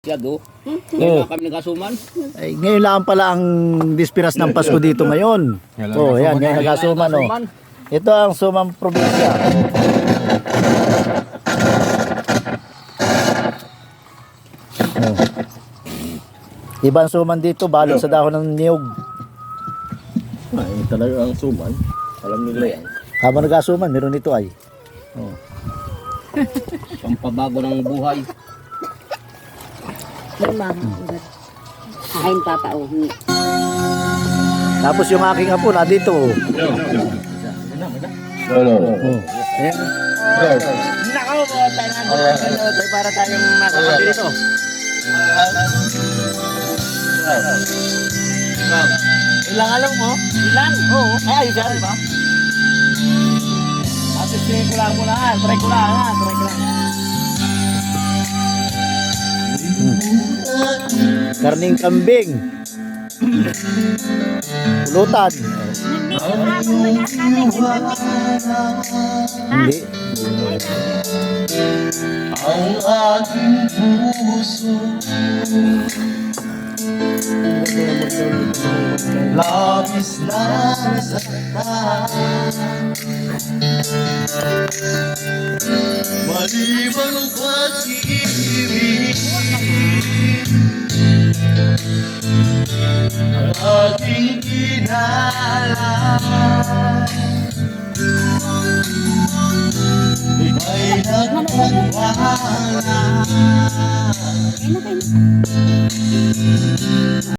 Masyado. Oh. Kami nagkasuman. Ay, ngayon lang pala ang dispiras ng Pasko dito ngayon. Oh, yan, ngayon nagkasuman, oh. Ito ang sumang probinsya. Oh. Ibang suman dito, balot sa dahon ng niyog. Ay, talaga ang suman. Alam nila yan. Habang nagkasuman, meron ito ay. Oh. Pampabago ng buhay. Kain tatao. Tapos yung aking apo na dito. Oh. Oh. Ayan. Nako po, tayo na para tayong nakakabili dito. Ilang alam mo? Ilan? Oo. Ay, ayos yan, di ba? Tapos ko lang muna. Try ko lang. Karning kambing. Pulutan. Hindi. Ang aking puso labis na nasaktan, maliban ang pag-ibig ang aking kinalay. Ika'y nagpagpala.